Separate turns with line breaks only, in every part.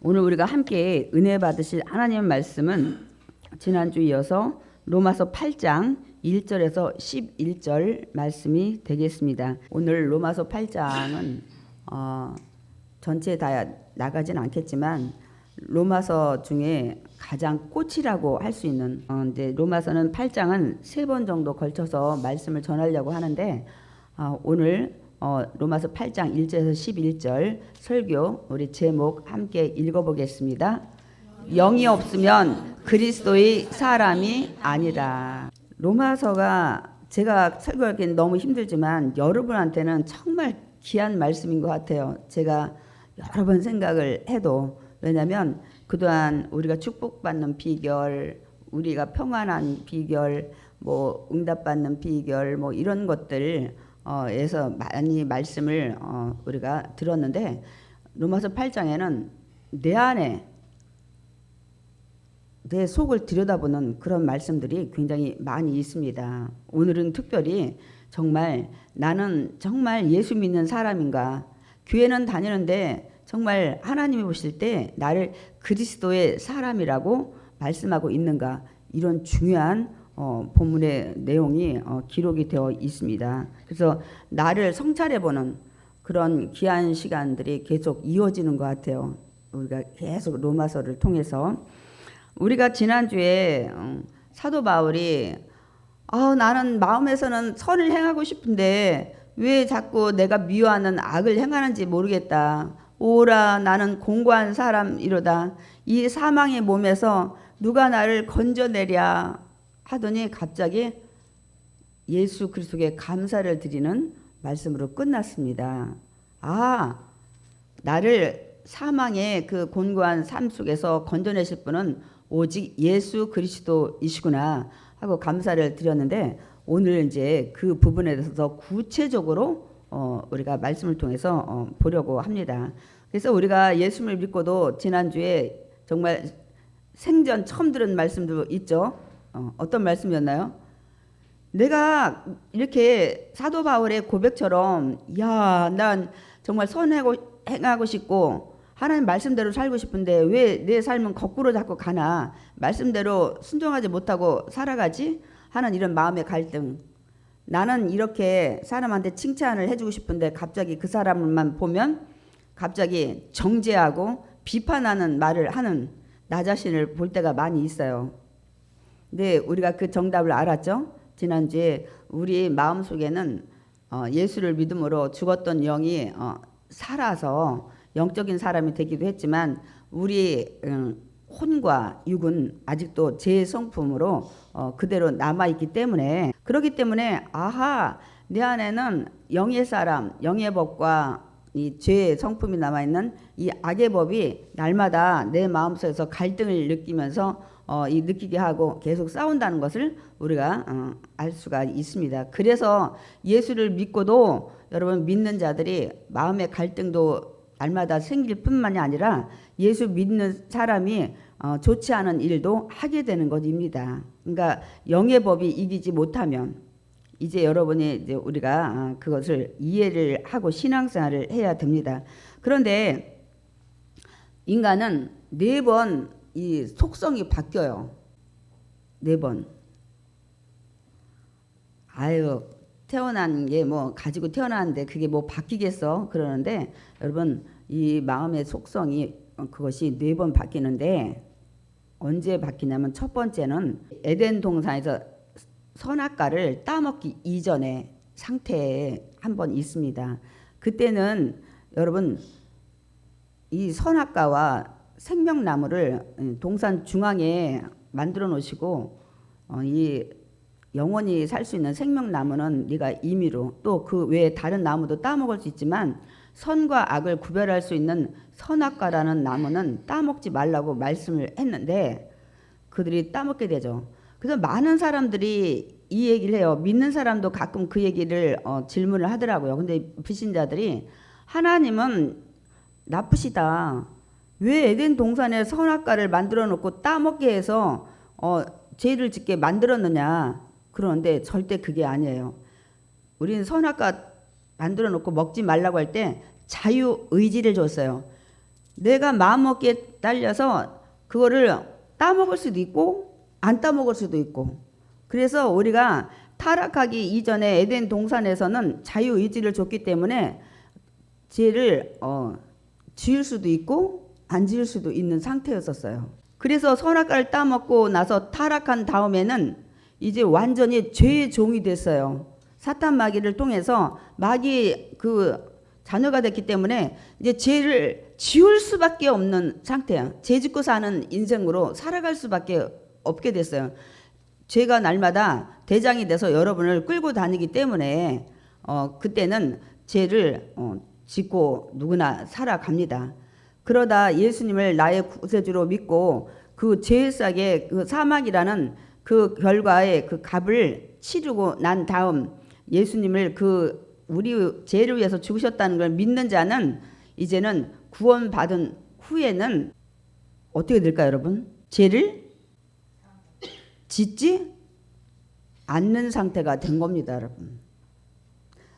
오늘 우리가 함께 은혜 받으실 하나님의 말씀은 지난주 이어서 로마서 8장 1절에서 11절 말씀이 되겠습니다. 오늘 로마서 8장은 전체 다 나가진 않겠지만 로마서 중에 가장 꽃이라고 할 수 있는 이제 로마서는 8장은 3번 정도 걸쳐서 말씀을 전하려고 하는데 오늘 로마서 8장 1절에서 11절 설교 우리 제목 함께 읽어보겠습니다. 영이 없으면 그리스도의 사람이 아니라. 로마서가 제가 설교하기는 너무 힘들지만 여러분한테는 정말 귀한 말씀인 것 같아요. 제가 여러 번 생각을 해도. 왜냐하면 그동안 우리가 축복받는 비결, 우리가 평안한 비결, 뭐 응답받는 비결, 뭐 이런 것들 에서 많이 말씀을 우리가 들었는데 로마서 8장에는 내 안에 내 속을 들여다보는 그런 말씀들이 굉장히 많이 있습니다. 오늘은 특별히 정말 나는 정말 예수 믿는 사람인가, 교회는 다니는데 정말 하나님이 보실 때 나를 그리스도의 사람이라고 말씀하고 있는가, 이런 중요한 본문의 내용이 기록이 되어 있습니다. 그래서 나를 성찰해보는 그런 귀한 시간들이 계속 이어지는 것 같아요. 우리가 계속 로마서를 통해서. 우리가 지난주에 사도 바울이 나는 마음에서는 선을 행하고 싶은데 왜 자꾸 내가 미워하는 악을 행하는지 모르겠다. 오라 나는 공고한 사람이로다. 이 사망의 몸에서 누가 나를 건져내랴 하더니 갑자기 예수 그리스도께 감사를 드리는 말씀으로 끝났습니다. 나를 사망의 그 곤고한 삶 속에서 건져내실 분은 오직 예수 그리스도이시구나 하고 감사를 드렸는데, 오늘 이제 그 부분에 대해서 구체적으로 우리가 말씀을 통해서 보려고 합니다. 그래서 우리가 예수를 믿고도 지난주에 정말 생전 처음 들은 말씀도 있죠. 어떤 말씀이었나요? 내가 이렇게 사도 바울의 고백처럼 난 정말 선행하고 싶고 하나님 말씀대로 살고 싶은데 왜 내 삶은 거꾸로 자꾸 가나, 말씀대로 순종하지 못하고 살아가지 하는 이런 마음의 갈등. 나는 이렇게 사람한테 칭찬을 해주고 싶은데 갑자기 그 사람만 보면 갑자기 정죄하고 비판하는 말을 하는 나 자신을 볼 때가 많이 있어요. 근데 우리가 그 정답을 알았죠. 지난주에 우리 마음속에는 예수를 믿음으로 죽었던 영이 살아서 영적인 사람이 되기도 했지만 우리 혼과 육은 아직도 제 성품으로 그대로 남아있기 때문에, 그렇기 때문에 내 안에는 영의 사람, 영의 법과 이 죄의 성품이 남아있는 이 악의 법이 날마다 내 마음속에서 갈등을 느끼면서 느끼게 하고 계속 싸운다는 것을 우리가 알 수가 있습니다. 그래서 예수를 믿고도 여러분 믿는 자들이 마음의 갈등도 날마다 생길 뿐만이 아니라 예수 믿는 사람이 좋지 않은 일도 하게 되는 것입니다. 그러니까 영의 법이 이기지 못하면 이제 여러분이 이제 우리가 그것을 이해를 하고 신앙생활을 해야 됩니다. 그런데 인간은 4번 이 속성이 바뀌어요. 4번. 태어난 게 뭐 가지고 태어났는데 그게 뭐 바뀌겠어 그러는데, 여러분 이 마음의 속성이 그것이 4번 바뀌는데 언제 바뀌냐면, 첫 번째는 에덴 동산에서 선악과를 따먹기 이전의 상태에 한번 있습니다. 그때는 여러분 이 선악과와 생명나무를 동산 중앙에 만들어 놓으시고 이 영원히 살 수 있는 생명나무는 네가 임의로, 또 그 외에 다른 나무도 따먹을 수 있지만 선과 악을 구별할 수 있는 선악과라는 나무는 따먹지 말라고 말씀을 했는데 그들이 따먹게 되죠. 그래서 많은 사람들이 이 얘기를 해요. 믿는 사람도 가끔 그 얘기를 질문을 하더라고요. 근데 불신자들이 하나님은 나쁘시다, 왜 에덴 동산에 선악과를 만들어 놓고 따먹게 해서 죄를 짓게 만들었느냐. 그러는데 절대 그게 아니에요. 우리는 선악과 만들어 놓고 먹지 말라고 할 때 자유의지를 줬어요. 내가 마음먹기에 딸려서 그거를 따먹을 수도 있고 안 따먹을 수도 있고, 그래서 우리가 타락하기 이전에 에덴 동산에서는 자유의지를 줬기 때문에 죄를 지을 수도 있고 안 지을 수도 있는 상태였었어요. 그래서 선악과를 따먹고 나서 타락한 다음에는 이제 완전히 죄의 종이 됐어요. 사탄 마귀를 통해서 마귀 그 자녀가 됐기 때문에 이제 죄를 지을 수밖에 없는 상태야. 죄 짓고 사는 인생으로 살아갈 수밖에 없게 됐어요. 죄가 날마다 대장이 돼서 여러분을 끌고 다니기 때문에 그때는 죄를 짓고 누구나 살아갑니다. 그러다 예수님을 나의 구세주로 믿고 그 죄의 그 사막이라는 그 결과의 그 값을 치르고 난 다음 예수님을 그 우리 죄를 위해서 죽으셨다는 걸 믿는 자는 이제는 구원받은 후에는 어떻게 될까요, 여러분? 죄를 짓지 않는 상태가 된 겁니다, 여러분.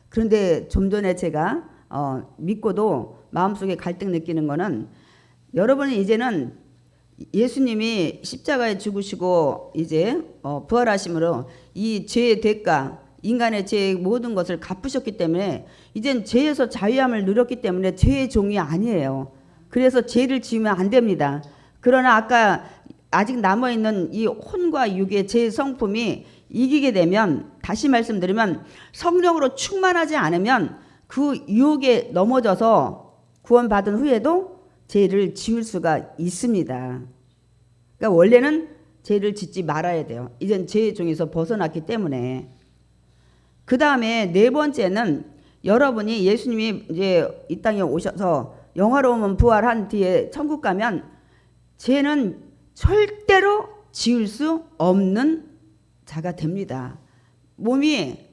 그런데 좀 전에 제가 믿고도 마음속에 갈등 느끼는 거는, 여러분은 이제는 예수님이 십자가에 죽으시고 이제 부활하심으로 이 죄의 대가, 인간의 죄의 모든 것을 갚으셨기 때문에 이젠 죄에서 자유함을 누렸기 때문에 죄의 종이 아니에요. 그래서 죄를 지으면 안 됩니다. 그러나 아까 아직 남아있는 이 혼과 육의 죄의 성품이 이기게 되면, 다시 말씀드리면 성령으로 충만하지 않으면 그 유혹에 넘어져서 구원받은 후에도 죄를 지을 수가 있습니다. 그러니까 원래는 죄를 짓지 말아야 돼요. 이젠 죄의 종에서 벗어났기 때문에. 그 다음에 네 번째는, 여러분이 예수님이 이제 이 땅에 오셔서 영화로운 부활한 뒤에 천국 가면 죄는 절대로 지을 수 없는 자가 됩니다. 몸이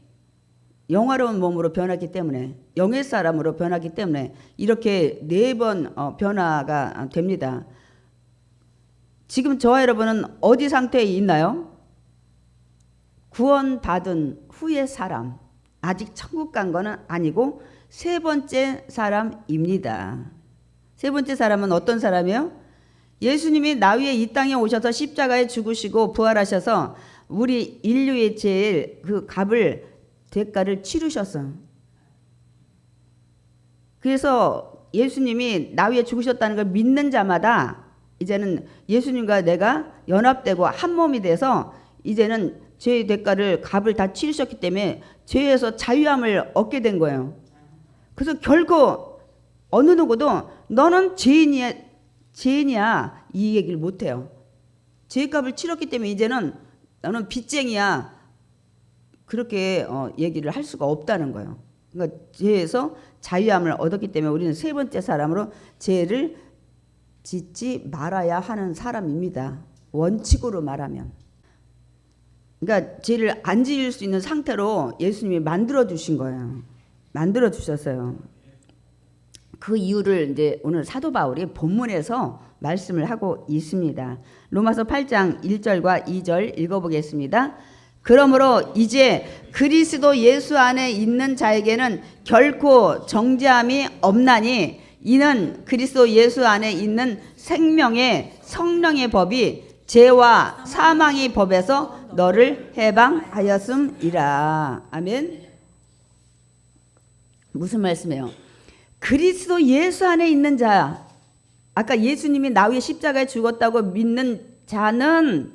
영화로운 몸으로 변하기 때문에, 영의 사람으로 변하기 때문에 이렇게 네 번 변화가 됩니다. 지금 저와 여러분은 어디 상태에 있나요? 구원받은 후의 사람, 아직 천국 간 거는 아니고 세 번째 사람입니다. 세 번째 사람은 어떤 사람이에요? 예수님이 나 위에 이 땅에 오셔서 십자가에 죽으시고 부활하셔서 우리 인류의 제일 그 값을, 대가를 치르셨어. 그래서 예수님이 나 위에 죽으셨다는 걸 믿는 자마다 이제는 예수님과 내가 연합되고 한 몸이 돼서 이제는 죄의 대가를, 값을 다 치르셨기 때문에 죄에서 자유함을 얻게 된 거예요. 그래서 결코 어느 누구도 너는 죄인이야 이 얘기를 못해요. 죄값을 치렀기 때문에 이제는 너는 빚쟁이야 그렇게 얘기를 할 수가 없다는 거예요. 그러니까 죄에서 자유함을 얻었기 때문에 우리는 세 번째 사람으로 죄를 짓지 말아야 하는 사람입니다. 원칙으로 말하면. 그러니까 죄를 안 지을 수 있는 상태로 예수님이 만들어 주신 거예요. 만들어 주셨어요. 그 이유를 이제 오늘 사도 바울이 본문에서 말씀을 하고 있습니다. 로마서 8장 1절과 2절 읽어보겠습니다. 그러므로 이제 그리스도 예수 안에 있는 자에게는 결코 정죄함이 없나니 이는 그리스도 예수 안에 있는 생명의 성령의 법이 죄와 사망의 법에서 너를 해방하였음이라. 아멘. 무슨 말씀이에요? 그리스도 예수 안에 있는 자, 아까 예수님이 나 위에 십자가에 죽었다고 믿는 자는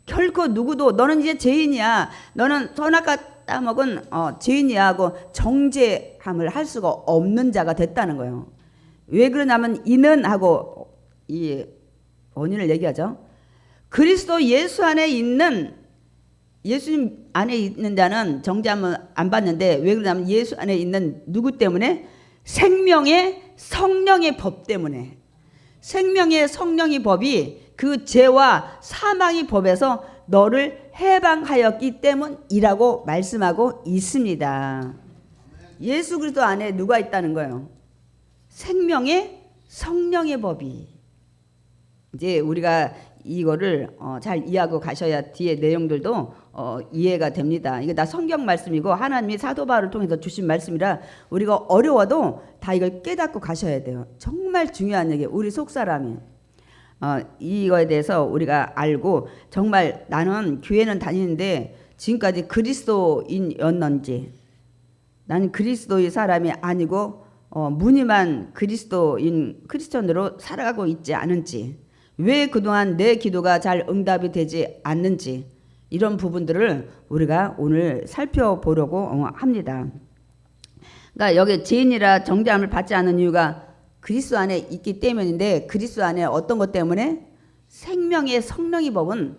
결코 누구도 너는 이제 죄인이야, 너는 선악과 따먹은 죄인이야 하고 정죄함을 할 수가 없는 자가 됐다는 거예요. 왜 그러냐면 이는 하고 이 원인을 얘기하죠. 그리스도 예수 안에 있는, 예수님 안에 있는 자는 정죄함을 안 받는데 왜 그러냐면 예수 안에 있는 누구 때문에? 생명의 성령의 법 때문에. 생명의 성령의 법이 그 죄와 사망의 법에서 너를 해방하였기 때문이라고 말씀하고 있습니다. 예수 그리스도 안에 누가 있다는 거예요? 생명의 성령의 법이. 이제 우리가 이거를 잘 이해하고 가셔야 뒤에 내용들도 이해가 됩니다. 이게 다 성경 말씀이고 하나님이 사도 바울을 통해서 주신 말씀이라 우리가 어려워도 다 이걸 깨닫고 가셔야 돼요. 정말 중요한 얘기예요. 우리 속사람이 이거에 대해서 우리가 알고 정말 나는 교회는 다니는데 지금까지 그리스도인이었는지, 나는 그리스도의 사람이 아니고 무늬만 그리스도인 크리스천으로 살아가고 있지 않은지, 왜 그동안 내 기도가 잘 응답이 되지 않는지, 이런 부분들을 우리가 오늘 살펴보려고 합니다. 그러니까 여기 죄인이라 정죄함을 받지 않는 이유가 그리스도 안에 있기 때문인데, 그리스도 안에 어떤 것 때문에? 생명의 성령이 법은,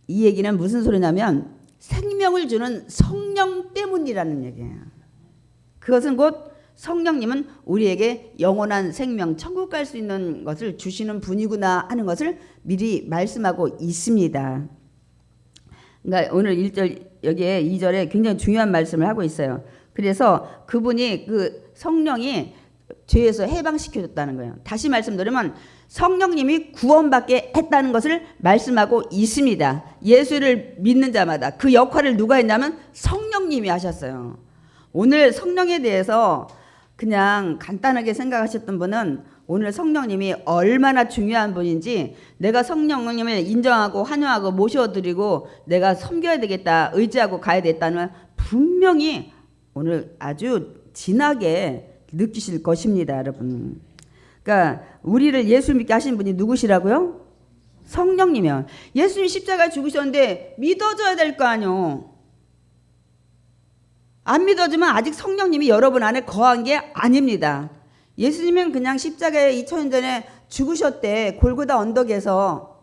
이 얘기는 무슨 소리냐면 생명을 주는 성령 때문이라는 얘기예요. 그것은 곧 성령님은 우리에게 영원한 생명, 천국 갈 수 있는 것을 주시는 분이구나 하는 것을 미리 말씀하고 있습니다. 그러니까 오늘 1절 여기에 2절에 굉장히 중요한 말씀을 하고 있어요. 그래서 그분이 그 성령이 죄에서 해방시켜줬다는 거예요. 다시 말씀드리면 성령님이 구원받게 했다는 것을 말씀하고 있습니다. 예수를 믿는 자마다 그 역할을 누가 했냐면 성령님이 하셨어요. 오늘 성령에 대해서 그냥 간단하게 생각하셨던 분은 오늘 성령님이 얼마나 중요한 분인지, 내가 성령님을 인정하고 환영하고 모셔드리고 내가 섬겨야 되겠다, 의지하고 가야 되겠다는 분명히 오늘 아주 진하게 느끼실 것입니다, 여러분. 그러니까 우리를 예수 믿게 하신 분이 누구시라고요? 성령님이요. 예수님 십자가에 죽으셨는데 믿어줘야 될 거 아니요. 안 믿어주면 아직 성령님이 여러분 안에 거한 게 아닙니다. 예수님은 그냥 십자가에 2000년 전에 죽으셨대. 골고다 언덕에서.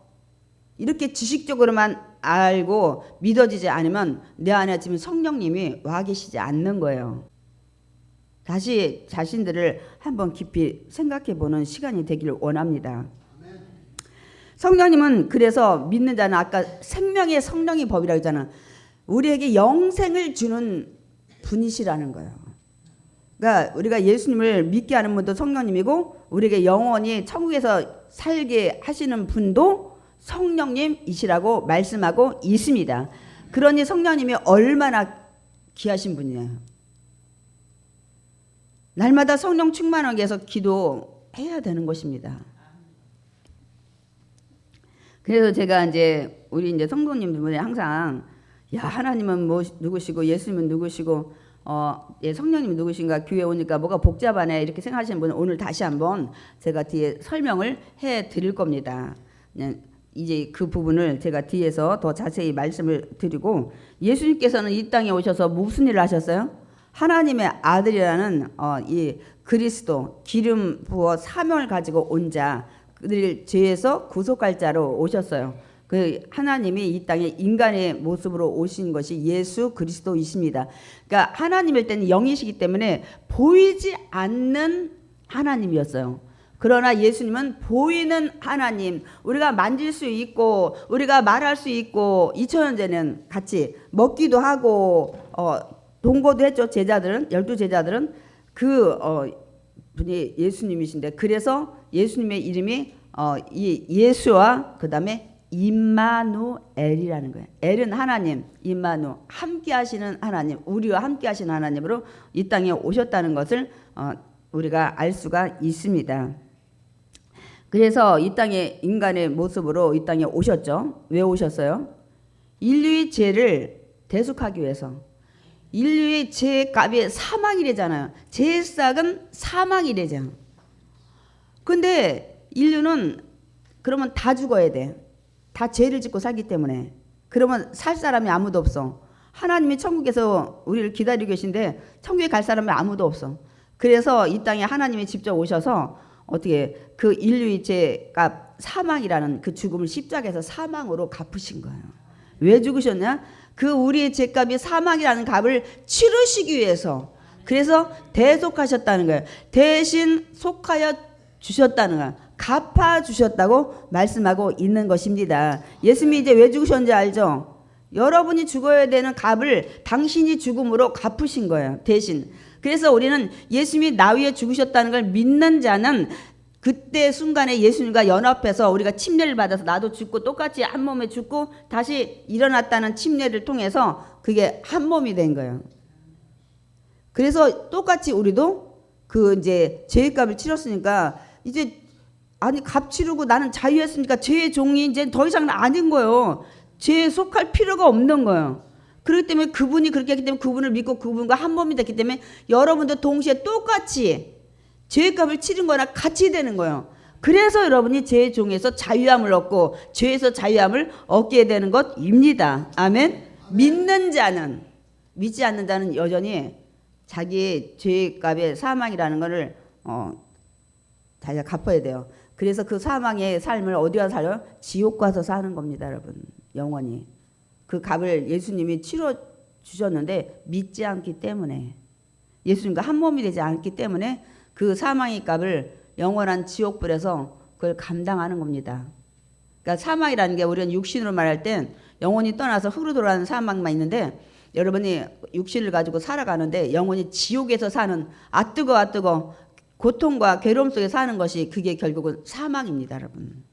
이렇게 지식적으로만 알고 믿어지지 않으면 내 안에 지금 성령님이 와 계시지 않는 거예요. 다시 자신들을 한번 깊이 생각해보는 시간이 되기를 원합니다. 성령님은 그래서 믿는 자는 아까 생명의 성령의 법이라고 했잖아. 우리에게 영생을 주는 분이시라는 거예요. 그러니까 우리가 예수님을 믿게 하는 분도 성령님이고, 우리에게 영원히 천국에서 살게 하시는 분도 성령님이시라고 말씀하고 있습니다. 그러니 성령님이 얼마나 귀하신 분이에요. 날마다 성령 충만하기 위해서 기도해야 되는 것입니다. 그래서 제가 이제 우리 이제 성도님들분이 항상 야, 하나님은 뭐 누구시고 예수님은 누구시고 예, 성령님이 누구신가, 교회 오니까 뭐가 복잡하네 이렇게 생각하시는 분은 오늘 다시 한번 제가 뒤에 설명을 해 드릴 겁니다. 이제 그 부분을 제가 뒤에서 더 자세히 말씀을 드리고, 예수님께서는 이 땅에 오셔서 무슨 일을 하셨어요? 하나님의 아들이라는 이 그리스도, 기름 부어 사명을 가지고 온 자, 그들 죄에서 구속할 자로 오셨어요. 그 하나님이 이 땅에 인간의 모습으로 오신 것이 예수 그리스도이십니다. 그러니까 하나님일 때는 영이시기 때문에 보이지 않는 하나님이었어요. 그러나 예수님은 보이는 하나님, 우리가 만질 수 있고 우리가 말할 수 있고 2000년 전에는 같이 먹기도 하고 동거도 했죠. 제자들은, 12제자들은 그 분이 예수님이신데, 그래서 예수님의 이름이 이 예수와 그 다음에 임마누엘이라는 거예요. 엘은 하나님, 임마누 함께 하시는 하나님, 우리와 함께 하시는 하나님으로 이 땅에 오셨다는 것을 우리가 알 수가 있습니다. 그래서 이 땅에 인간의 모습으로 이 땅에 오셨죠. 왜 오셨어요? 인류의 죄를 대속하기 위해서. 인류의 죄값이 사망이래잖아요. 죄의 싹은 사망이래잖아요. 근데 인류는 그러면 다 죽어야 돼. 다 죄를 짓고 살기 때문에. 그러면 살 사람이 아무도 없어. 하나님이 천국에서 우리를 기다리고 계신데 천국에 갈 사람이 아무도 없어. 그래서 이 땅에 하나님이 직접 오셔서 어떻게 그 인류의 죄값 사망이라는 그 죽음을 십자가에서 사망으로 갚으신 거예요. 왜 죽으셨냐? 그 우리의 죄값이 사망이라는 값을 치르시기 위해서. 그래서 대속하셨다는 거예요. 대신 속하여 주셨다는 거예요. 갚아 주셨다고 말씀하고 있는 것입니다. 예수님이 이제 왜 죽으셨는지 알죠? 여러분이 죽어야 되는 값을 당신이 죽음으로 갚으신 거예요. 대신. 그래서 우리는 예수님이 나 위에 죽으셨다는 걸 믿는 자는 그때 순간에 예수님과 연합해서 우리가 침례를 받아서 나도 죽고 똑같이 한 몸에 죽고 다시 일어났다는 침례를 통해서 그게 한 몸이 된 거예요. 그래서 똑같이 우리도 그 이제 죄값을 치렀으니까 이제 아니 값 치르고 나는 자유했으니까 죄의 종이 이제 더 이상 아닌 거예요. 죄에 속할 필요가 없는 거예요. 그렇기 때문에 그분이 그렇게 했기 때문에 그분을 믿고 그분과 한 몸이 됐기 때문에 여러분도 동시에 똑같이 죄의 값을 치른 거나 같이 되는 거예요. 그래서 여러분이 죄의 종에서 자유함을 얻고 죄에서 자유함을 얻게 되는 것입니다. 아멘. 믿는 자는, 믿지 않는 자는 여전히 자기의 죄의 값의 사망이라는 것을 자기가 갚아야 돼요. 그래서 그 사망의 삶을 어디가 살아요? 지옥 가서 사는 겁니다, 여러분. 영원히. 그 값을 예수님이 치러 주셨는데 믿지 않기 때문에, 예수님과 한 몸이 되지 않기 때문에 그 사망의 값을 영원한 지옥불에서 그걸 감당하는 겁니다. 그러니까 사망이라는 게 우리는 육신으로 말할 땐 영혼이 떠나서 흙으로 돌아가는 사망만 있는데, 여러분이 육신을 가지고 살아가는데 영혼이 지옥에서 사는 아 뜨거 고통과 괴로움 속에 사는 것이 그게 결국은 사망입니다, 여러분.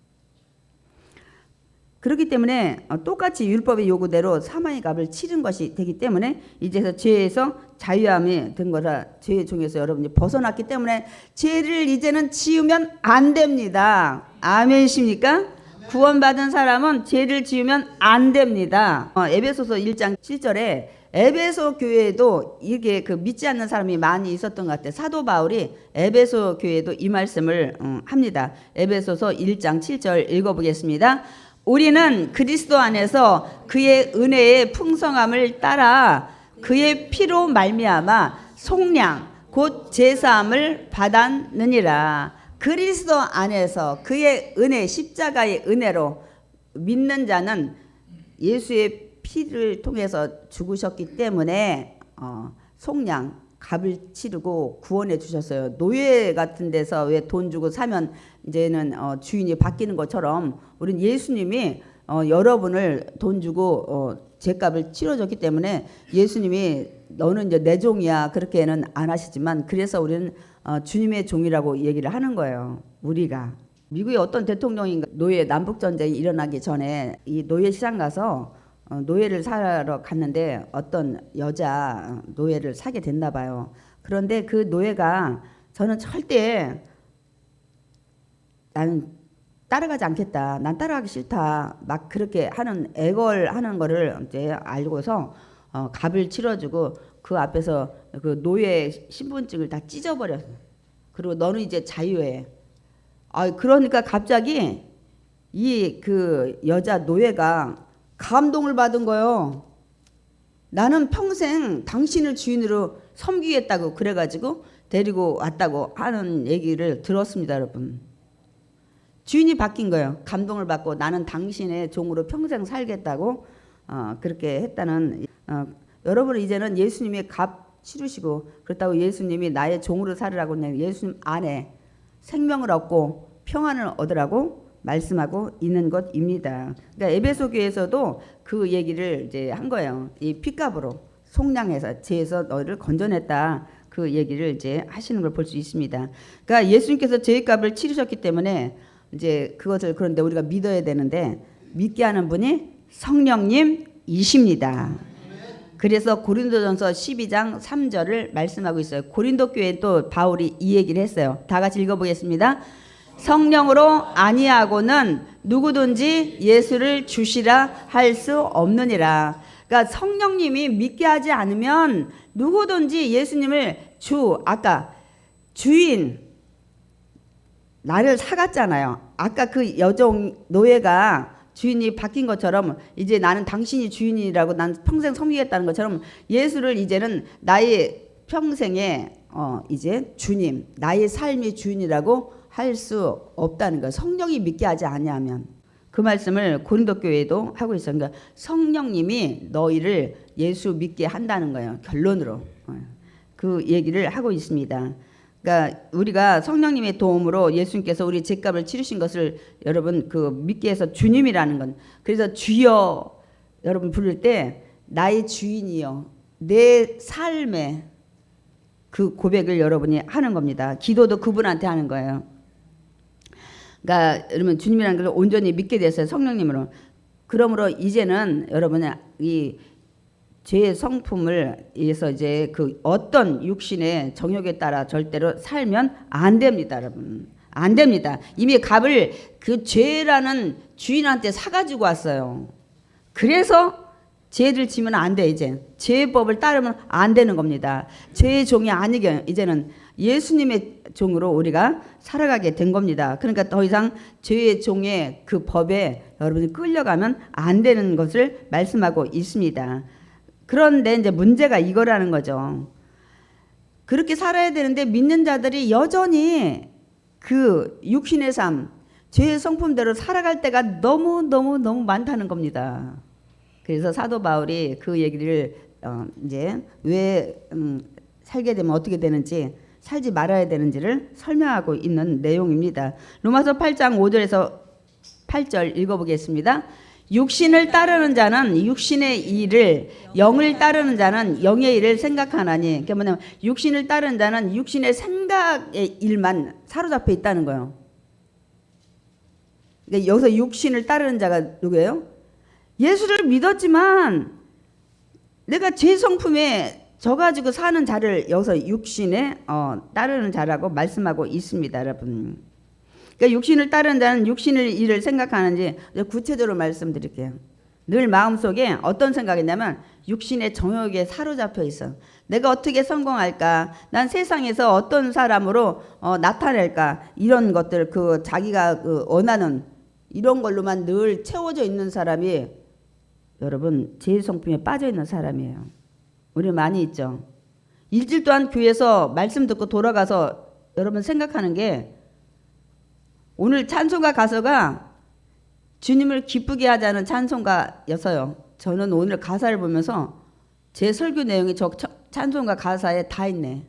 그렇기 때문에 똑같이 율법의 요구대로 사망의 값을 치른 것이 되기 때문에 이제서 죄에서 자유함이 된 거라, 죄의 종에서 여러분이 벗어났기 때문에 죄를 이제는 지으면 안 됩니다. 아멘이십니까? 구원받은 사람은 죄를 지으면 안 됩니다. 에베소서 1장 7절에 에베소 교회에도 이게 그 믿지 않는 사람이 많이 있었던 것 같아요. 사도 바울이 에베소 교회에도 이 말씀을 합니다. 에베소서 1장 7절 읽어보겠습니다. 우리는 그리스도 안에서 그의 은혜의 풍성함을 따라 그의 피로 말미암아 속량 곧 제사함을 받았느니라. 그리스도 안에서 그의 은혜, 십자가의 은혜로 믿는 자는 예수의 피를 통해서 죽으셨기 때문에 속량, 값을 치르고 구원해 주셨어요. 노예 같은 데서 왜 돈 주고 사면 이제는 주인이 바뀌는 것처럼 우린 예수님이 여러분을 돈 주고 죄값을 치러줬기 때문에 예수님이 너는 이제 내 종이야 그렇게는 안 하시지만, 그래서 우리는 주님의 종이라고 얘기를 하는 거예요. 우리가 미국의 어떤 대통령인가 노예 남북 전쟁이 일어나기 전에 이 노예 시장 가서 노예를 사러 갔는데 어떤 여자 노예를 사게 됐나 봐요. 그런데 그 노예가 저는 절대 나는 따라가지 않겠다, 난 따라가기 싫다 막 그렇게 하는 애걸하는 거를 이제 알고서 값을 치러주고 그 앞에서 그 노예 신분증을 다 찢어버렸어. 그리고 너는 이제 자유해. 그러니까 갑자기 이 그 여자 노예가 감동을 받은 거예요. 나는 평생 당신을 주인으로 섬기겠다고 그래가지고 데리고 왔다고 하는 얘기를 들었습니다, 여러분. 주인이 바뀐 거예요. 감동을 받고 나는 당신의 종으로 평생 살겠다고 그렇게 했다는. 여러분은 이제는 예수님이 값 치르시고 그렇다고 예수님이 나의 종으로 살으라고 예수님 안에 생명을 얻고 평안을 얻으라고 말씀하고 있는 것입니다. 그러니까 에베소 교회에서도 그 얘기를 이제 한 거예요. 이 피값으로 속량해서 죄에서 너를 건져냈다. 그 얘기를 이제 하시는 걸 볼 수 있습니다. 그러니까 예수님께서 죄값을 치르셨기 때문에 이제 그것을 그런데 우리가 믿어야 되는데 믿게 하는 분이 성령님이십니다. 그래서 고린도전서 12장 3절을 말씀하고 있어요. 고린도 교회에 또 바울이 이 얘기를 했어요. 다 같이 읽어보겠습니다. 성령으로 아니하고는 누구든지 예수를 주시라 할 수 없느니라. 그러니까 성령님이 믿게 하지 않으면 누구든지 예수님을 아까 주인, 나를 사갔잖아요. 아까 그 여종 노예가 주인이 바뀐 것처럼 이제 나는 당신이 주인이라고 난 평생 섬기겠다는 것처럼 예수를 이제는 나의 평생의 이제 주님, 나의 삶의 주인이라고 할 수 없다는 거예요. 성령이 믿게 하지 아니하면. 그 말씀을 고린도 교회도 하고 있어요. 그러니까 성령님이 너희를 예수 믿게 한다는 거예요. 결론으로. 그 얘기를 하고 있습니다. 그러니까 우리가 성령님의 도움으로 예수님께서 우리 죄값을 치르신 것을 여러분 그 믿게 해서 주님이라는 건, 그래서 주여 여러분 부를 때 나의 주인이여, 내 삶의 그 고백을 여러분이 하는 겁니다. 기도도 그분한테 하는 거예요. 그러니까 여러분 주님이라는 걸 온전히 믿게 됐어요. 성령님으로. 그러므로 이제는 여러분의 이 죄의 성품을 위해서 이제 그 어떤 육신의 정욕에 따라 절대로 살면 안 됩니다, 여러분. 안 됩니다. 이미 값을 그 죄라는 주인한테 사가지고 왔어요. 그래서 죄를 지면 안 돼. 이제 죄법을 따르면 안 되는 겁니다. 죄의 종이 아니게 이제는 예수님의 종으로 우리가 살아가게 된 겁니다. 그러니까 더 이상 죄의 종의 그 법에 여러분이 끌려가면 안 되는 것을 말씀하고 있습니다. 그런데 이제 문제가 이거라는 거죠. 그렇게 살아야 되는데 믿는 자들이 여전히 그 육신의 삶, 죄의 성품대로 살아갈 때가 너무 많다는 겁니다. 그래서 사도 바울이 그 얘기를 이제 왜 살게 되면 어떻게 되는지, 살지 말아야 되는지를 설명하고 있는 내용입니다. 로마서 8장 5절에서 8절 읽어보겠습니다. 육신을 따르는 자는 육신의 일을, 영을 따르는 자는 영의 일을 생각하나니. 그게 뭐냐면 육신을 따르는 자는 육신의 생각의 일만 사로잡혀 있다는 거예요. 그러니까 여기서 육신을 따르는 자가 누구예요? 예수를 믿었지만 내가 죄 성품에 져가지고 사는 자를 여기서 육신에 따르는 자라고 말씀하고 있습니다, 여러분. 그러니까 육신을 따르는 자는 육신의 일을 생각하는지 구체적으로 말씀드릴게요. 늘 마음속에 어떤 생각이냐면 육신의 정욕에 사로잡혀 있어. 내가 어떻게 성공할까? 난 세상에서 어떤 사람으로 나타낼까? 이런 것들, 그 자기가 그 원하는 이런 걸로만 늘 채워져 있는 사람이 여러분 죄의 성품에 빠져 있는 사람이에요. 우리 많이 있죠. 일주일 동안 교회에서 말씀 듣고 돌아가서 여러분 생각하는 게 오늘 찬송가 가사가 주님을 기쁘게 하자는 찬송가여서요. 저는 오늘 가사를 보면서 제 설교 내용이 저 찬송가 가사에 다 있네.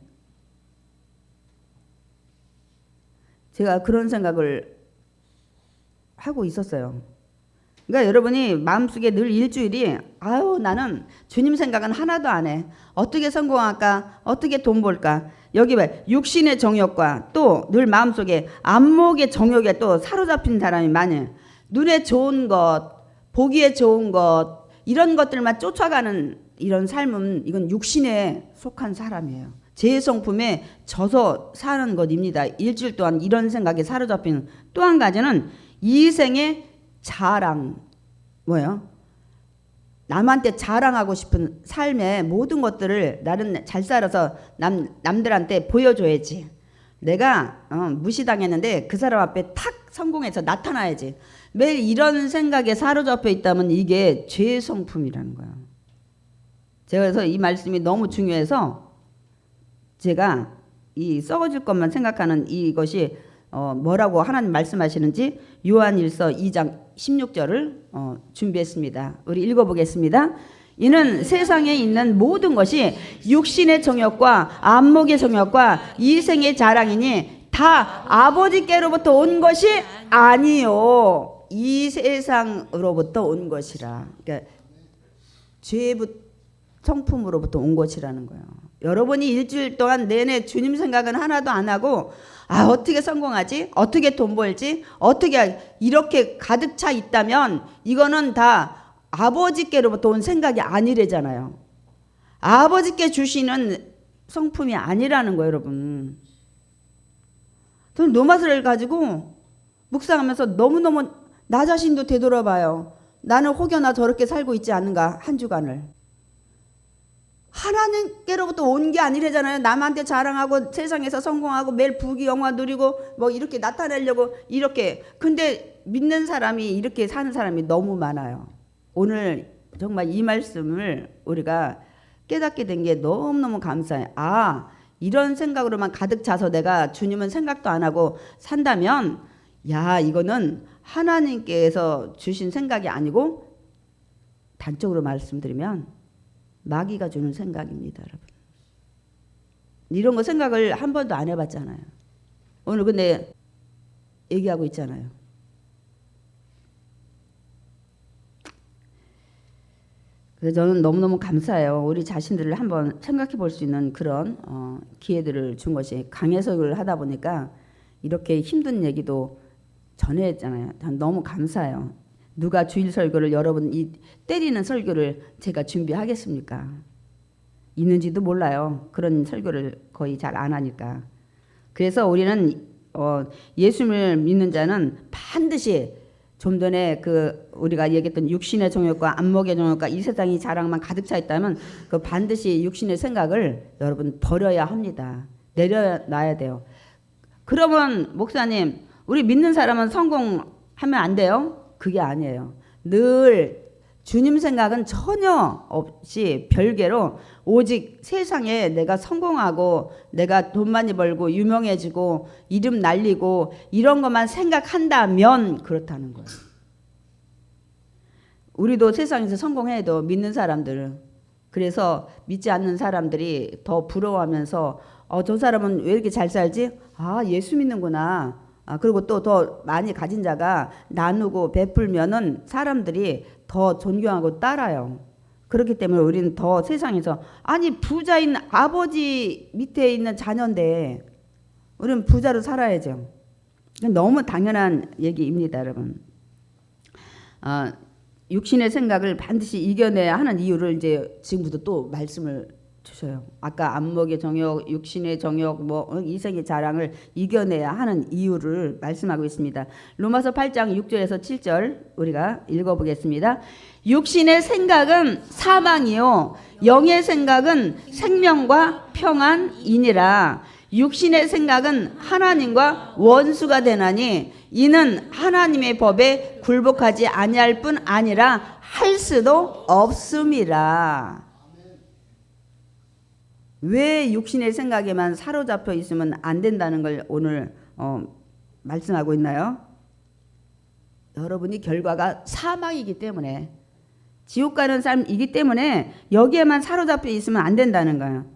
제가 그런 생각을 하고 있었어요. 그러니까 여러분이 마음속에 늘 일주일이 아유 나는 주님 생각은 하나도 안 해. 어떻게 성공할까? 어떻게 돈 벌까? 여기 왜 육신의 정욕과 또 늘 마음속에 안목의 정욕에 또 사로잡힌 사람이 많아요. 눈에 좋은 것, 보기에 좋은 것 이런 것들만 쫓아가는 이런 삶은 이건 육신에 속한 사람이에요. 죄의 성품에 져서 사는 것입니다. 일주일 동안 이런 생각에 사로잡힌. 또 한 가지는 이생의 자랑. 뭐예요? 남한테 자랑하고 싶은 삶의 모든 것들을 나는 잘 살아서 남들한테 보여줘야지. 내가 무시당했는데 그 사람 앞에 탁 성공해서 나타나야지. 매일 이런 생각에 사로잡혀 있다면 이게 죄의 성품이라는 거예요. 제가 그래서 이 말씀이 너무 중요해서 제가 이 썩어질 것만 생각하는 이것이 뭐라고 하나님 말씀하시는지 요한일서 2장 16절을 준비했습니다. 우리 읽어보겠습니다. 이는 세상에 있는 모든 것이 육신의 정욕과 안목의 정욕과 이생의 자랑이니 다 아버지께로부터 온 것이 아니요 이 세상으로부터 온 것이라. 그러니까 죄의 성품으로부터 온 것이라는 거예요. 여러분이 일주일 동안 내내 주님 생각은 하나도 안 하고 어떻게 성공하지? 어떻게 돈 벌지? 어떻게 이렇게 가득 차 있다면 이거는 다 아버지께로부터 온 생각이 아니래잖아요. 아버지께 주시는 성품이 아니라는 거예요, 여러분. 저는 노마스를 가지고 묵상하면서 너무너무 나 자신도 되돌아봐요. 나는 혹여나 저렇게 살고 있지 않는가 한 주간을. 하나님께로부터 온 게 아니래잖아요. 남한테 자랑하고 세상에서 성공하고 매일 부귀영화 누리고 뭐 이렇게 나타내려고 이렇게. 근데 믿는 사람이 이렇게 사는 사람이 너무 많아요. 오늘 정말 이 말씀을 우리가 깨닫게 된 게 너무너무 감사해요. 이런 생각으로만 가득 차서 내가 주님은 생각도 안 하고 산다면 이거는 하나님께서 주신 생각이 아니고 단적으로 말씀드리면 마귀가 주는 생각입니다, 여러분. 이런 거 생각을 한 번도 안 해봤잖아요. 오늘 근데 얘기하고 있잖아요. 그래서 저는 너무너무 감사해요. 우리 자신들을 한번 생각해 볼 수 있는 그런 기회들을 준 것이 강해석을 하다 보니까 이렇게 힘든 얘기도 전했잖아요. 전 너무 감사해요. 누가 주일 설교를 여러분 이 때리는 설교를 제가 준비하겠습니까? 있는지도 몰라요. 그런 설교를 거의 잘 안 하니까. 그래서 우리는 예수를 믿는 자는 반드시 좀 전에 그 우리가 얘기했던 육신의 정욕과 안목의 정욕과 이 세상이 자랑만 가득 차 있다면 그 반드시 육신의 생각을 여러분 버려야 합니다. 내려놔야 돼요. 그러면 목사님, 우리 믿는 사람은 성공하면 안 돼요? 그게 아니에요. 늘 주님 생각은 전혀 없이 별개로 오직 세상에 내가 성공하고 내가 돈 많이 벌고 유명해지고 이름 날리고 이런 것만 생각한다면 그렇다는 거예요. 우리도 세상에서 성공해도 믿는 사람들, 그래서 믿지 않는 사람들이 더 부러워하면서 저 사람은 왜 이렇게 잘 살지? 아, 예수 믿는구나. 그리고 또 더 많이 가진 자가 나누고 베풀면은 사람들이 더 존경하고 따라요. 그렇기 때문에 우리는 더 세상에서 아니 부자인 아버지 밑에 있는 자녀인데 우리는 부자로 살아야죠. 너무 당연한 얘기입니다, 여러분. 육신의 생각을 반드시 이겨내야 하는 이유를 이제 지금부터 또 말씀을 주셔요. 아까 안목의 정욕, 육신의 정욕, 이생의 자랑을 이겨내야 하는 이유를 말씀하고 있습니다. 로마서 8장 6절에서 7절 우리가 읽어보겠습니다. 육신의 생각은 사망이요 영의 생각은 생명과 평안이니라. 육신의 생각은 하나님과 원수가 되나니 이는 하나님의 법에 굴복하지 아니할 뿐 아니라 할 수도 없음이라. 왜 육신의 생각에만 사로잡혀 있으면 안 된다는 걸 오늘 말씀하고 있나요? 여러분이 결과가 사망이기 때문에, 지옥 가는 삶이기 때문에 여기에만 사로잡혀 있으면 안 된다는 거예요.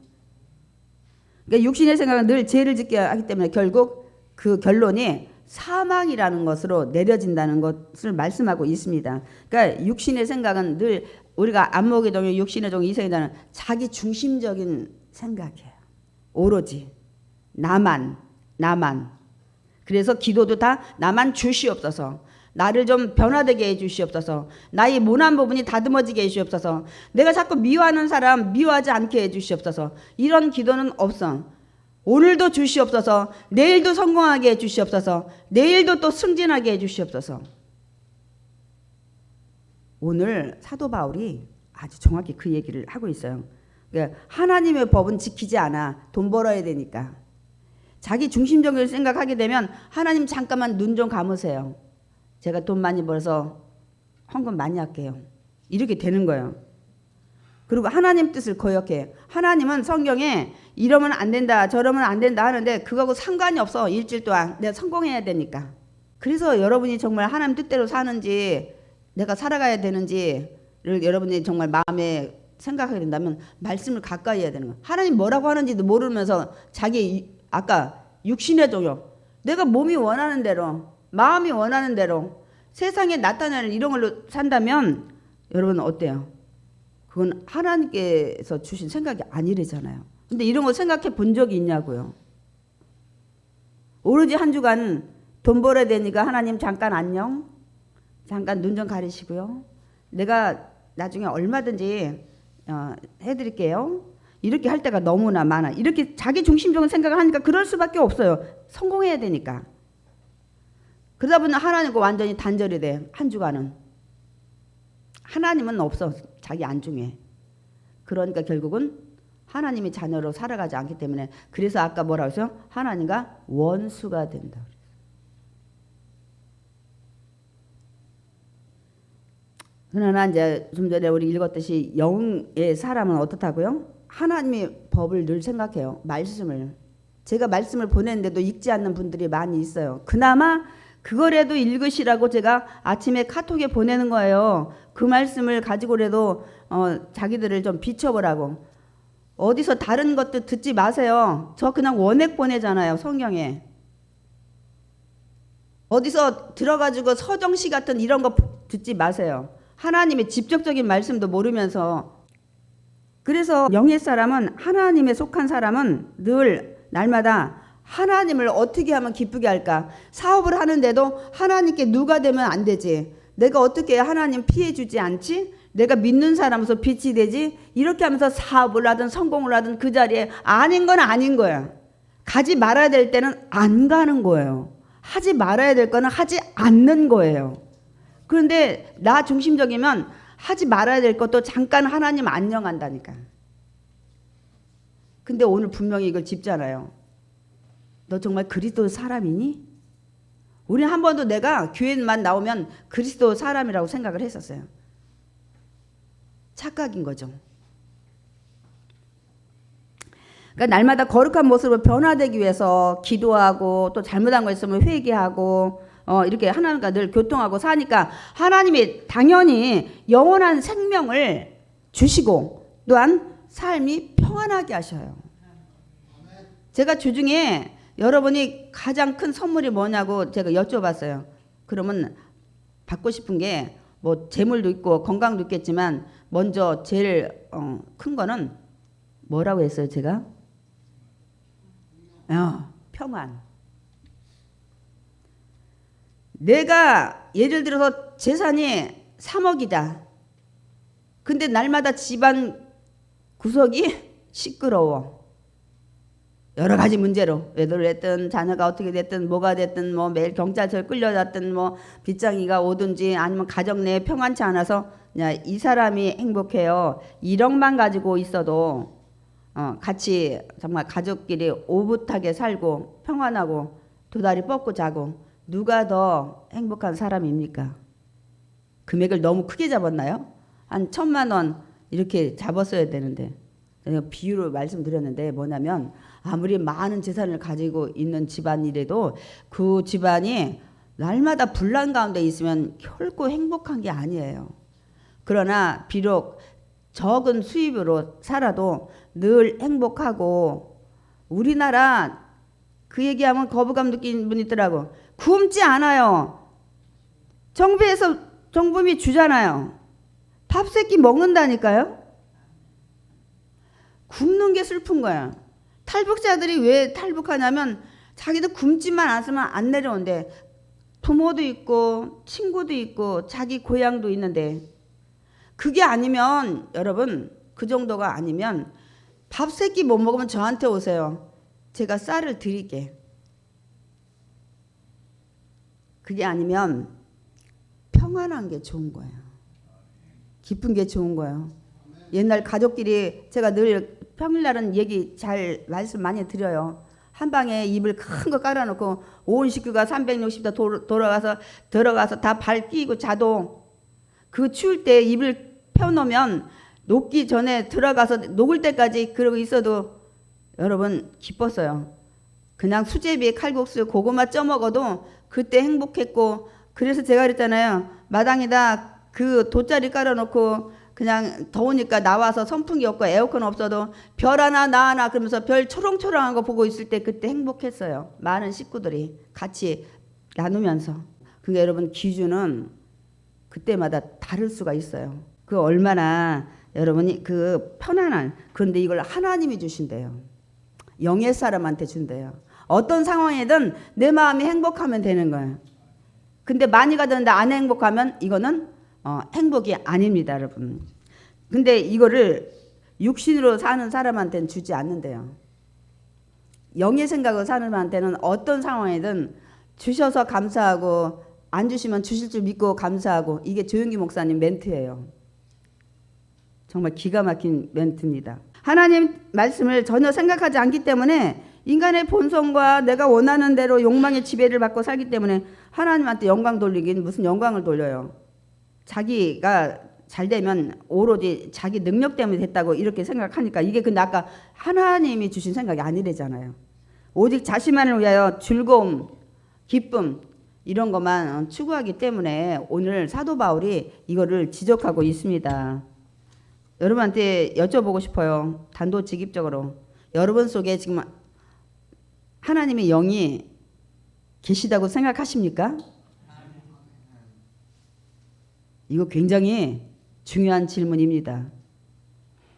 그러니까 육신의 생각은 늘 죄를 짓게 하기 때문에 결국 그 결론이 사망이라는 것으로 내려진다는 것을 말씀하고 있습니다. 그러니까 육신의 생각은 늘 우리가 안목의 정욕, 육신의 정욕, 이생의 자는 자기 중심적인 생각이에요. 오로지 나만. 그래서 기도도 다 나만 주시옵소서. 나를 좀 변화되게 해주시옵소서. 나의 모난 부분이 다듬어지게 해주시옵소서. 내가 자꾸 미워하는 사람 미워하지 않게 해주시옵소서. 이런 기도는 없어. 오늘도 주시옵소서. 내일도 성공하게 해주시옵소서. 내일도 또 승진하게 해주시옵소서. 오늘 사도 바울이 아주 정확히 그 얘기를 하고 있어요. 그러니까 하나님의 법은 지키지 않아. 돈 벌어야 되니까. 자기 중심적으로 생각하게 되면 하나님 잠깐만 눈 좀 감으세요. 제가 돈 많이 벌어서 헌금 많이 할게요. 이렇게 되는 거예요. 그리고 하나님 뜻을 거역해. 하나님은 성경에 이러면 안 된다, 저러면 안 된다 하는데 그거하고 상관이 없어. 일주일 동안 내가 성공해야 되니까. 그래서 여러분이 정말 하나님 뜻대로 사는지 내가 살아가야 되는지를 여러분이 정말 마음에 생각하게 된다면 말씀을 가까이 해야 되는 거예요. 하나님 뭐라고 하는지도 모르면서 자기 아까 육신의 정욕, 내가 몸이 원하는 대로, 마음이 원하는 대로 세상에 나타나는 이런 걸로 산다면 여러분 어때요? 그건 하나님께서 주신 생각이 아니래잖아요. 근데 이런 거 생각해 본 적이 있냐고요. 오로지 한 주간 돈 벌어야 되니까 하나님 잠깐 안녕, 잠깐 눈 좀 가리시고요. 내가 나중에 얼마든지 해드릴게요. 이렇게 할 때가 너무나 많아. 이렇게 자기 중심적인 생각을 하니까 그럴 수밖에 없어요. 성공해야 되니까. 그러다 보니 하나님과 완전히 단절이 돼. 한 주간은. 하나님은 없어. 자기 안중에. 그러니까 결국은 하나님이 자녀로 살아가지 않기 때문에, 그래서 아까 뭐라고 했어요? 하나님과 원수가 된다. 그러나 이제 좀 전에 우리 읽었듯이 영의 사람은 어떻다고요? 하나님의 법을 늘 생각해요. 말씀을. 제가 말씀을 보냈는데도 읽지 않는 분들이 많이 있어요. 그나마 그거라도 읽으시라고 제가 아침에 카톡에 보내는 거예요. 그 말씀을 가지고라도 자기들을 좀 비춰보라고. 어디서 다른 것도 듣지 마세요. 저 그냥 원액 보내잖아요. 성경에. 어디서 들어가지고 서정시 같은 이런 거 듣지 마세요. 하나님의 직접적인 말씀도 모르면서. 그래서 영의 사람은, 하나님에 속한 사람은 늘 날마다 하나님을 어떻게 하면 기쁘게 할까? 사업을 하는데도 하나님께 누가 되면 안 되지? 내가 어떻게 하나님 피해 주지 않지? 내가 믿는 사람으로서 빛이 되지? 이렇게 하면서 사업을 하든 성공을 하든 그 자리에 아닌 건 아닌 거야. 가지 말아야 될 때는 안 가는 거예요. 하지 말아야 될 거는 하지 않는 거예요. 그런데 나 중심적이면 하지 말아야 될 것도 잠깐 하나님 안녕한다니까. 근데 오늘 분명히 이걸 짚잖아요. 너 정말 그리스도 사람이니? 우리 한 번도 내가 교회만 나오면 그리스도 사람이라고 생각을 했었어요. 착각인 거죠. 그러니까 날마다 거룩한 모습으로 변화되기 위해서 기도하고 또 잘못한 거 있으면 회개하고 이렇게 하나님과 늘 교통하고 사니까 하나님이 당연히 영원한 생명을 주시고 또한 삶이 평안하게 하셔요. 제가 주중에 여러분이 가장 큰 선물이 뭐냐고 제가 여쭤봤어요. 그러면 받고 싶은 게 뭐 재물도 있고 건강도 있겠지만 먼저 제일 큰 거는 뭐라고 했어요 제가? 평안. 내가 예를 들어서 재산이 3억이다. 근데 날마다 집안 구석이 시끄러워. 여러 가지 문제로 외도를 했든 자녀가 어떻게 됐든 뭐가 됐든 뭐 매일 경찰서에 끌려갔든 뭐 빗장이가 오든지 아니면 가정 내에 평안치 않아서 그냥 이 사람이 행복해요. 1억만 가지고 있어도 같이 정말 가족끼리 오붓하게 살고 평안하고 두 다리 뻗고 자고 누가 더 행복한 사람입니까? 금액을 너무 크게 잡았나요? 한 1,000만 원 이렇게 잡았어야 되는데 제가 비유로 말씀드렸는데 뭐냐면 아무리 많은 재산을 가지고 있는 집안이라도 그 집안이 날마다 분란 가운데 있으면 결코 행복한 게 아니에요. 그러나 비록 적은 수입으로 살아도 늘 행복하고 우리나라 그 얘기하면 거부감 느끼는 분이 있더라고. 굶지 않아요. 정부이 주잖아요. 밥 세 끼 먹는다니까요. 굶는 게 슬픈 거야. 탈북자들이 왜 탈북하냐면 자기도 굶지만 않으면 안 내려온대. 부모도 있고 친구도 있고 자기 고향도 있는데 그게 아니면 여러분 그 정도가 아니면 밥 세 끼 못 먹으면 저한테 오세요. 제가 쌀을 드릴게. 그게 아니면 평안한 게 좋은 거예요. 기쁜 게 좋은 거예요. 옛날 가족끼리 제가 늘 평일날은 얘기 잘 말씀 많이 드려요. 한 방에 이불 큰 거 깔아놓고 온 식구가 360도 들어가서 다 발 끼고 자도 그 추울 때 이불 펴놓으면 녹기 전에 들어가서 녹을 때까지 그러고 있어도 여러분 기뻤어요. 그냥 수제비 칼국수 고구마 쪄먹어도 그때 행복했고 그래서 제가 그랬잖아요. 마당에다 그 돗자리 깔아놓고 그냥 더우니까 나와서 선풍기 없고 에어컨 없어도 별 하나 나 하나 그러면서 별 초롱초롱한 거 보고 있을 때 그때 행복했어요. 많은 식구들이 같이 나누면서. 그게 여러분 기준은 그때마다 다를 수가 있어요. 그 얼마나 여러분이 그 편안한 그런데 이걸 하나님이 주신대요. 영의 사람한테 준대요. 어떤 상황이든 내 마음이 행복하면 되는 거예요. 근데 많이 가는데 안 행복하면 이거는 행복이 아닙니다, 여러분. 근데 이거를 육신으로 사는 사람한테는 주지 않는데요. 영의 생각으로 사는 사람한테는 어떤 상황이든 주셔서 감사하고 안 주시면 주실 줄 믿고 감사하고 이게 조용기 목사님 멘트예요. 정말 기가 막힌 멘트입니다. 하나님 말씀을 전혀 생각하지 않기 때문에 인간의 본성과 내가 원하는 대로 욕망의 지배를 받고 살기 때문에 하나님한테 영광 돌리긴 무슨 영광을 돌려요. 자기가 잘 되면 오로지 자기 능력 때문에 됐다고 이렇게 생각하니까 이게 근데 아까 하나님이 주신 생각이 아니래잖아요. 오직 자신만을 위하여 즐거움, 기쁨 이런 것만 추구하기 때문에 오늘 사도 바울이 이거를 지적하고 있습니다. 여러분한테 여쭤보고 싶어요. 단도직입적으로. 여러분 속에 지금 하나님의 영이 계시다고 생각하십니까? 이거 굉장히 중요한 질문입니다.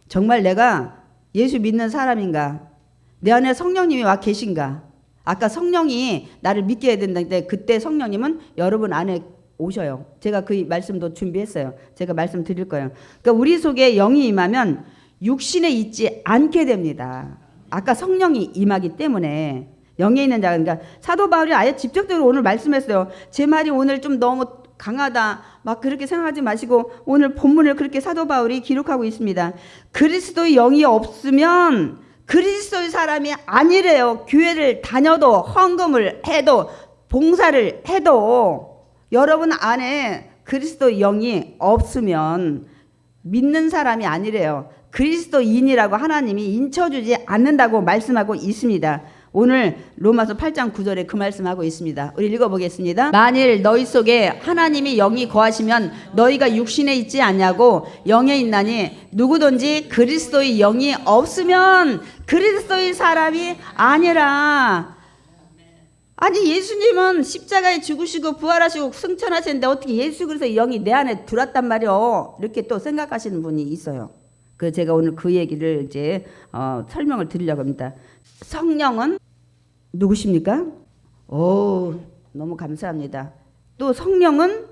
정말 내가 예수 믿는 사람인가? 내 안에 성령님이 와 계신가? 아까 성령이 나를 믿게 해야 된다는데 그때 성령님은 여러분 안에 오셔요. 제가 그 말씀도 준비했어요. 제가 말씀 드릴 거예요. 그러니까 우리 속에 영이 임하면 육신에 있지 않게 됩니다. 아까 성령이 임하기 때문에 영에 있는 자가, 그러니까 사도 바울이 아예 직접적으로 오늘 말씀했어요. 제 말이 오늘 좀 너무 강하다 막 그렇게 생각하지 마시고 오늘 본문을 그렇게 사도 바울이 기록하고 있습니다. 그리스도의 영이 없으면 그리스도의 사람이 아니래요. 교회를 다녀도 헌금을 해도 봉사를 해도 여러분 안에 그리스도의 영이 없으면 믿는 사람이 아니래요. 그리스도인이라고 하나님이 인쳐주지 않는다고 말씀하고 있습니다. 오늘 로마서 8장 9절에 그 말씀하고 있습니다. 우리 읽어보겠습니다. 만일 너희 속에 하나님이 영이 거하시면 너희가 육신에 있지 않냐고 영에 있나니 누구든지 그리스도의 영이 없으면 그리스도의 사람이 아니라. 아니 예수님은 십자가에 죽으시고 부활하시고 승천하셨는데 어떻게 예수 그리스도의 영이 내 안에 들어왔단 말이요. 이렇게 또 생각하시는 분이 있어요. 그 제가 오늘 그 얘기를 이제 설명을 드리려고 합니다. 성령은 누구십니까? 오, 너무 감사합니다. 또 성령은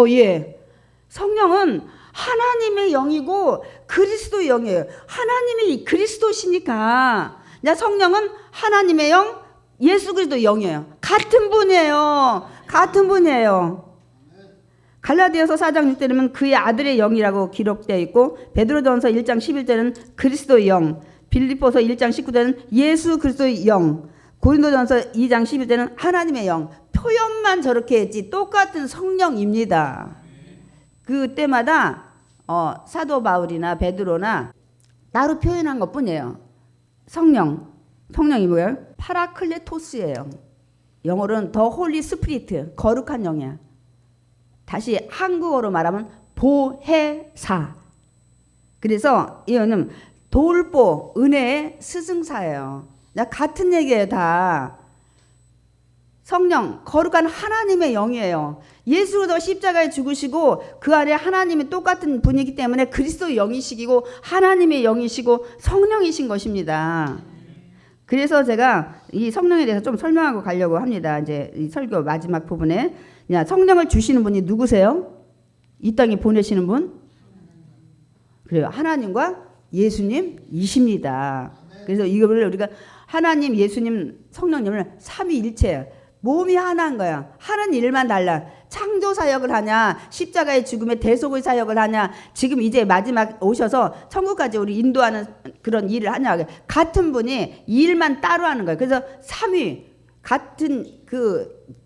예. 성령은 하나님의 영이고 그리스도의 영이에요. 하나님이 그리스도시니까 성령은 하나님의 영, 예수 그리스도의 영이에요. 같은 분이에요. 같은 분이에요. 갈라디아서 4장 6절에는 그의 아들의 영이라고 기록되어 있고 베드로전서 1장 11절은 그리스도의 영, 빌립보서 1장 19절은 예수 그리스도의 영, 고린도전서 2장 11절은 하나님의 영. 표현만 저렇게 했지 똑같은 성령입니다. 그때마다 사도 바울이나 베드로나 따로 표현한 것뿐이에요. 성령이 뭐예요? 파라클레토스예요. 영어로는 더 홀리 스피리트, 거룩한 영이야. 다시 한국어로 말하면 보혜사. 그래서 이거는 돌보, 은혜의 스승사예요. 같은 얘기예요. 다 성령, 거룩한 하나님의 영이에요. 예수도 십자가에 죽으시고 그 안에 하나님이 똑같은 분이기 때문에 그리스도의 영이시고 하나님의 영이시고 성령이신 것입니다. 그래서 제가 이 성령에 대해서 좀 설명하고 가려고 합니다. 이제 이 설교 마지막 부분에 성령을 주시는 분이 누구세요? 이 땅에 보내시는 분? 그래요. 하나님과 예수님이십니다. 그래서 이거를 우리가 하나님, 예수님, 성령님을 삼위일체예요. 몸이 하나인 거야. 하는 일만 달라. 창조 사역을 하냐, 십자가의 죽음의 대속의 사역을 하냐, 지금 이제 마지막 오셔서 천국까지 우리 인도하는 그런 일을 하냐. 같은 분이 일만 따로 하는 거예요. 그래서 삼위, 같은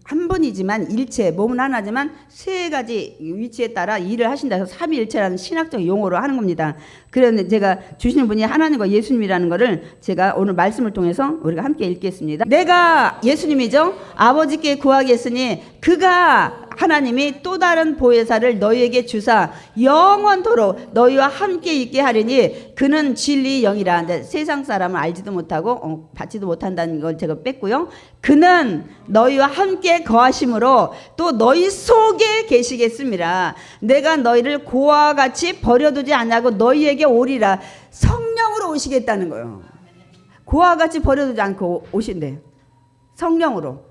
한 분이지만 일체, 몸은 하나지만 세 가지 위치에 따라 일을 하신다 해서 삼위일체라는 신학적 용어로 하는 겁니다. 그런데 제가 주시는 분이 하나님과 예수님이라는 거를 제가 오늘 말씀을 통해서 우리가 함께 읽겠습니다. 내가 예수님이죠. 아버지께 구하겠으니 그가 하나님이 또 다른 보혜사를 너희에게 주사 영원토록 너희와 함께 있게 하리니 그는 진리의 영이라. 세상 사람은 알지도 못하고 받지도 못한다는 걸 제가 뺐고요. 그는 너희와 함께 거하심으로 또 너희 속에 계시겠습니다. 내가 너희를 고아와 같이 버려두지 않냐고 너희에게 오리라. 성령으로 오시겠다는 거예요. 고아와 같이 버려두지 않고 오신대. 성령으로.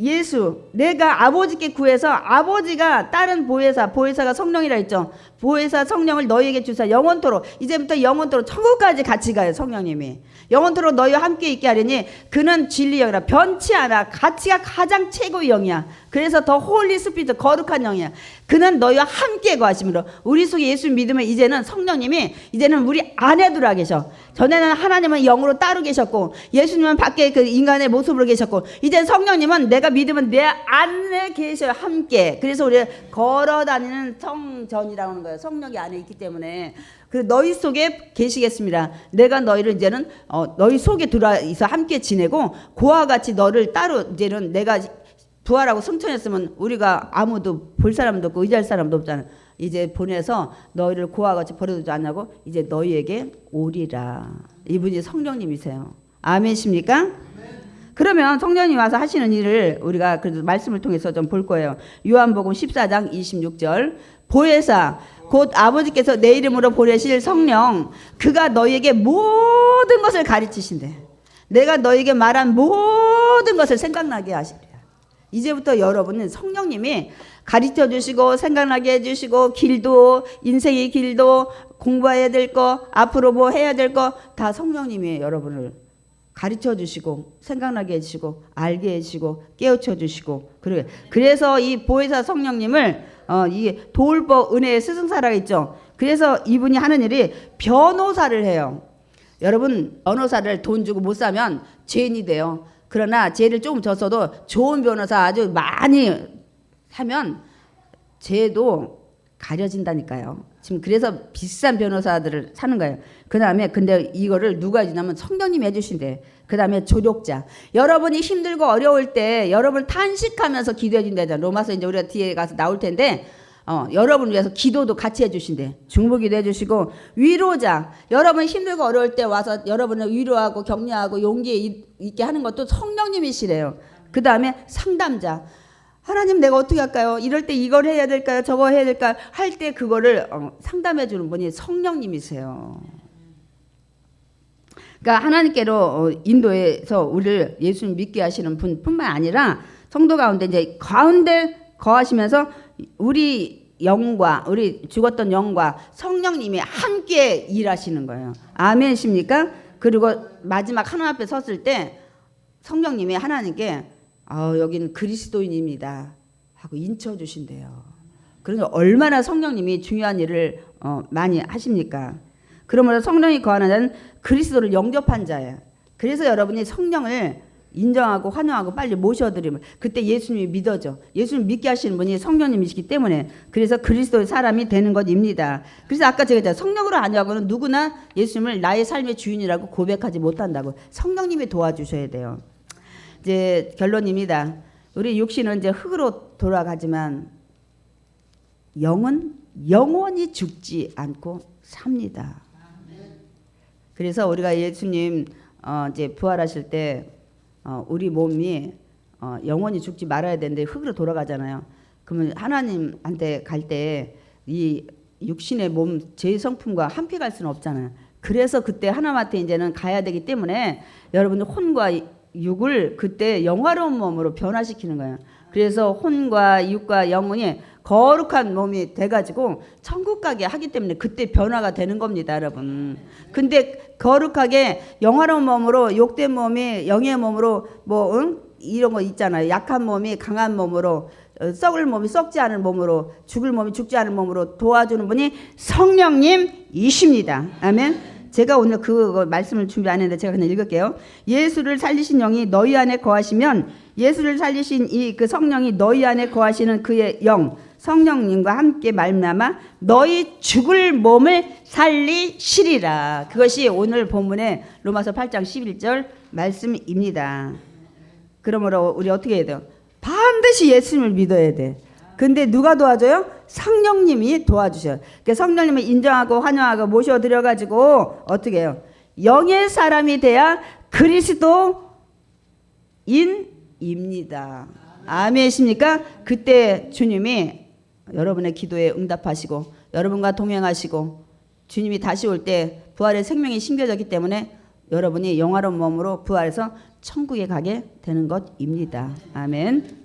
예수, 내가 아버지께 구해서 아버지가 다른 보혜사가 성령이라 했죠. 보혜사 성령을 너희에게 주사 영원토록, 이제부터 영원토록 천국까지 같이 가요. 성령님이 영원토록 너희와 함께 있게 하려니 그는 진리 영이라. 변치 않아. 가치가 가장 최고의 영이야. 그래서 더 홀리 스피리트, 거룩한 영이야. 그는 너희와 함께 거하심으로. 우리 속에 예수 믿으면 이제는 성령님이 이제는 우리 안에 들어와 계셔. 전에는 하나님은 영으로 따로 계셨고 예수님은 밖에 그 인간의 모습으로 계셨고 이제 성령님은 내가 믿으면 내 안에 계셔요. 함께. 그래서 우리 걸어다니는 성전이라고 하는 거예요. 성령이 안에 있기 때문에. 그 너희 속에 계시겠습니다. 내가 너희를 이제는 너희 속에 들어와서 함께 지내고 고아와 같이 너를 따로 이제는 내가 부활하고 승천했으면 우리가 아무도 볼 사람도 없고 의지할 사람도 없잖아. 이제 보내서 너희를 고아와 같이 버려두지 않냐고 이제 너희에게 오리라. 이분이 성령님이세요. 아멘이십니까? 그러면 성령님 와서 하시는 일을 우리가 그래도 말씀을 통해서 좀 볼 거예요. 요한복음 14장 26절 보혜사 곧 아버지께서 내 이름으로 보내실 성령 그가 너희에게 모든 것을 가르치신대. 내가 너에게 말한 모든 것을 생각나게 하시리라. 이제부터 여러분은 성령님이 가르쳐 주시고 생각나게 해주시고 길도 인생의 길도 공부해야 될 거 앞으로 뭐 해야 될 거 다 성령님이 여러분을 가르쳐 주시고 생각나게 해주시고 알게 해주시고 깨우쳐 주시고 그래서 이 보혜사 성령님을 이 도울법 은혜의 스승사라고 있죠. 그래서 이분이 하는 일이 변호사를 해요. 여러분 변호사를 돈 주고 못 사면 죄인이 돼요. 그러나 죄를 조금 졌어도 좋은 변호사 아주 많이 사면 죄도 가려진다니까요. 지금 그래서 비싼 변호사들을 사는 거예요. 그 다음에 근데 이거를 누가 해주냐면 성령님이 해주신대. 그 다음에 조력자. 여러분이 힘들고 어려울 때 여러분 탄식하면서 기도해 준다잖아. 로마서 이제 우리가 뒤에 가서 나올 텐데 여러분을 위해서 기도도 같이 해주신대. 중보기도 해주시고 위로자. 여러분 힘들고 어려울 때 와서 여러분을 위로하고 격려하고 용기 있게 하는 것도 성령님이시래요. 그 다음에 상담자. 하나님 내가 어떻게 할까요? 이럴 때 이걸 해야 될까요? 저거 해야 될까요? 할 때 그거를 상담해 주는 분이 성령님이세요. 그러니까 하나님께로 인도해서 우리를 예수님 믿게 하시는 분뿐만 아니라 성도 가운데 이제 가운데 거하시면서 우리 영과 우리 죽었던 영과 성령님이 함께 일하시는 거예요. 아멘이십니까? 그리고 마지막 하나님 앞에 섰을 때 성령님이 하나님께 여기는 그리스도인입니다 하고 인쳐 주신대요. 그래서 얼마나 성령님이 중요한 일을 많이 하십니까? 그러므로 성령이 거하는 자는 그리스도를 영접한 자예요. 그래서 여러분이 성령을 인정하고 환영하고 빨리 모셔드리면 그때 예수님이 믿어져. 예수님 믿게 하시는 분이 성령님이시기 때문에 그래서 그리스도의 사람이 되는 것입니다. 그래서 아까 제가 했잖아요. 성령으로 아니하고는 누구나 예수님을 나의 삶의 주인이라고 고백하지 못한다고. 성령님이 도와주셔야 돼요. 이제 결론입니다. 우리 육신은 이제 흙으로 돌아가지만 영은 영원히 죽지 않고 삽니다. 그래서 우리가 예수님 이제 부활하실 때 우리 몸이 영원히 죽지 말아야 되는데 흙으로 돌아가잖아요. 그러면 하나님한테 갈 때 이 육신의 몸 제 성품과 함께 갈 수는 없잖아요. 그래서 그때 하나님한테 이제는 가야 되기 때문에 여러분들 혼과 육을 그때 영화로운 몸으로 변화시키는 거예요. 그래서 혼과 육과 영혼이 거룩한 몸이 돼가지고 천국 가게 하기 때문에 그때 변화가 되는 겁니다, 여러분. 근데 거룩하게 영화로운 몸으로 욕된 몸이 영의 몸으로 이런 거 있잖아요. 약한 몸이 강한 몸으로 썩을 몸이 썩지 않은 몸으로 죽을 몸이 죽지 않은 몸으로 도와주는 분이 성령님이십니다. 아멘. 제가 오늘 그 말씀을 준비 안 했는데 제가 그냥 읽을게요. 예수를 살리신 영이 너희 안에 거하시면 예수를 살리신 이 그 성령이 너희 안에 거하시는 그의 영 성령님과 함께 말미암아 너희 죽을 몸을 살리시리라. 그것이 오늘 본문의 로마서 8장 11절 말씀입니다. 그러므로 우리 어떻게 해야 돼요? 반드시 예수님을 믿어야 돼. 근데 누가 도와줘요? 성령님이 도와주셔요. 그러니까 성령님을 인정하고 환영하고 모셔드려가지고 어떻게 해요? 영의 사람이 돼야 그리스도인입니다. 아멘이십니까? 그때 주님이 여러분의 기도에 응답하시고 여러분과 동행하시고 주님이 다시 올 때 부활의 생명이 심겨졌기 때문에 여러분이 영화로운 몸으로 부활해서 천국에 가게 되는 것입니다. 아멘.